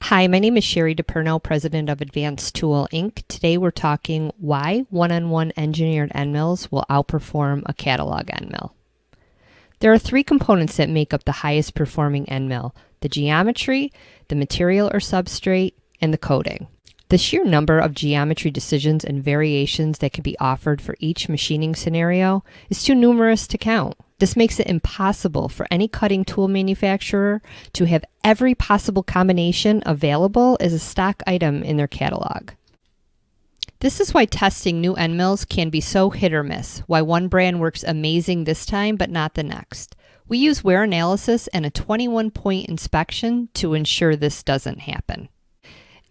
Hi, my name is Sherry DePerno, president of Advanced Tool Inc. Today we're talking why one-on-one engineered end mills will outperform a catalog end mill. There are three components that make up the highest performing end mill: the geometry, the material or substrate, and the coating. The sheer number of geometry decisions and variations that can be offered for each machining scenario is too numerous to count. This makes it impossible for any cutting tool manufacturer to have every possible combination available as a stock item in their catalog. This is why testing new end mills can be so hit or miss, why one brand works amazing this time but not the next. We use wear analysis and a 21-point inspection to ensure this doesn't happen.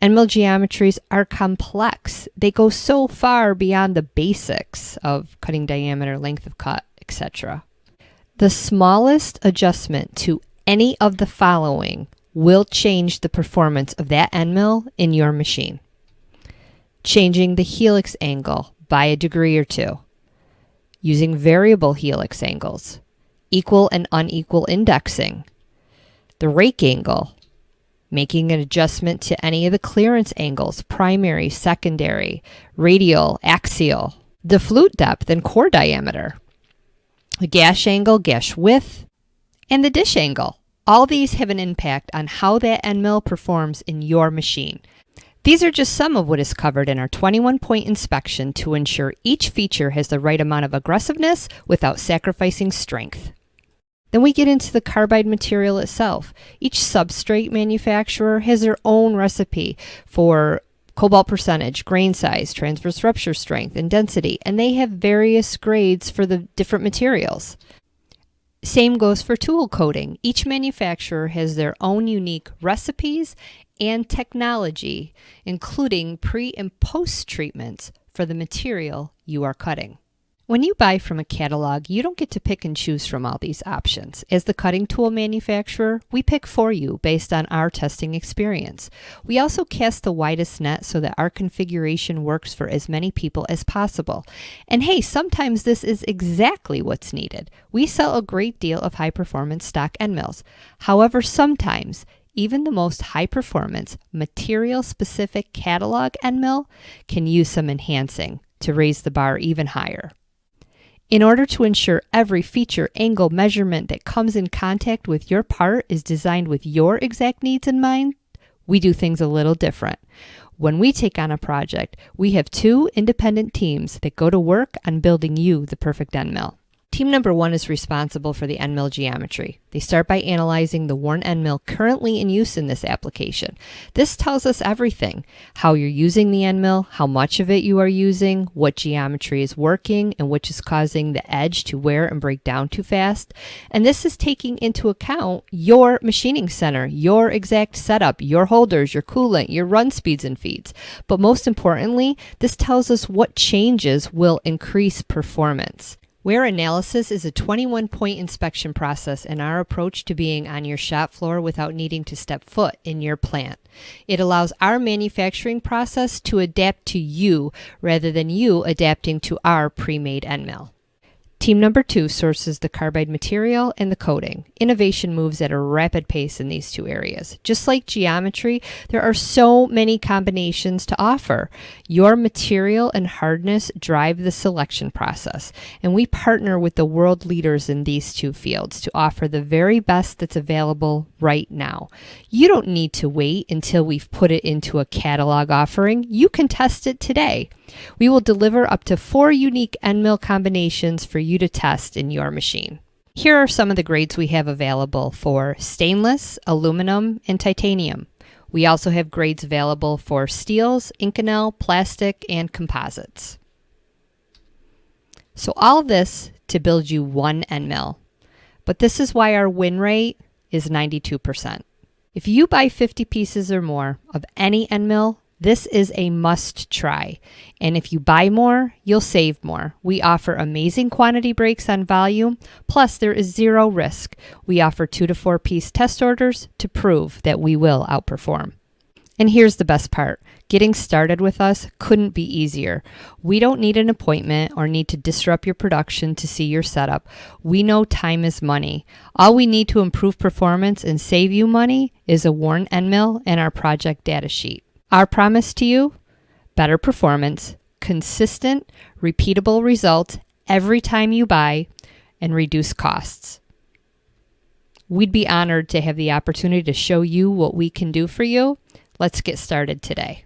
End mill geometries are complex. They go so far beyond the basics of cutting diameter, length of cut, etc. The smallest adjustment to any of the following will change the performance of that end mill in your machine. Changing the helix angle by a degree or two, using variable helix angles, equal and unequal indexing, the rake angle, making an adjustment to any of the clearance angles, primary, secondary, radial, axial, the flute depth and core diameter, the gash angle, gash width, and the dish angle. All these have an impact on how that end mill performs in your machine. These are just some of what is covered in our 21-point inspection to ensure each feature has the right amount of aggressiveness without sacrificing strength. Then we get into the carbide material itself. Each substrate manufacturer has their own recipe for cobalt percentage, grain size, transverse rupture strength, and density, and they have various grades for the different materials. Same goes for tool coating. Each manufacturer has their own unique recipes and technology, including pre- and post-treatments for the material you are cutting. When you buy from a catalog, you don't get to pick and choose from all these options. As the cutting tool manufacturer, we pick for you based on our testing experience. We also cast the widest net so that our configuration works for as many people as possible. And hey, sometimes this is exactly what's needed. We sell a great deal of high-performance stock end mills. However, sometimes even the most high-performance, material-specific catalog end mill can use some enhancing to raise the bar even higher. In order to ensure every feature, angle, measurement that comes in contact with your part is designed with your exact needs in mind, we do things a little different. When we take on a project, we have two independent teams that go to work on building you the perfect end mill. Team number one is responsible for the end mill geometry. They start by analyzing the worn end mill currently in use in this application. This tells us everything: how you're using the end mill, how much of it you are using, what geometry is working, and which is causing the edge to wear and break down too fast. And this is taking into account your machining center, your exact setup, your holders, your coolant, your run speeds and feeds. But most importantly, this tells us what changes will increase performance. Wear analysis is a 21-point inspection process and our approach to being on your shop floor without needing to step foot in your plant. It allows our manufacturing process to adapt to you rather than you adapting to our pre-made end mill. Team number two sources the carbide material and the coating. Innovation moves at a rapid pace in these two areas. Just like geometry, there are so many combinations to offer. Your material and hardness drive the selection process, and we partner with the world leaders in these two fields to offer the very best that's available right now. You don't need to wait until we've put it into a catalog offering. You can test it today. We will deliver up to 4 unique end mill combinations for you to test in your machine. Here are some of the grades we have available for stainless, aluminum, and titanium. We also have grades available for steels, Inconel, plastic, and composites. So all of this to build you one end mill. But this is why our win rate is 92%. If you buy 50 pieces or more of any end mill, this is a must try. And if you buy more, you'll save more. We offer amazing quantity breaks on volume, plus there is zero risk. We offer 2 to 4 piece test orders to prove that we will outperform. And here's the best part. Getting started with us couldn't be easier. We don't need an appointment or need to disrupt your production to see your setup. We know time is money. All we need to improve performance and save you money is a worn end mill and our project data sheet. Our promise to you: better performance, consistent, repeatable results every time you buy, and reduced costs. We'd be honored to have the opportunity to show you what we can do for you. Let's get started today.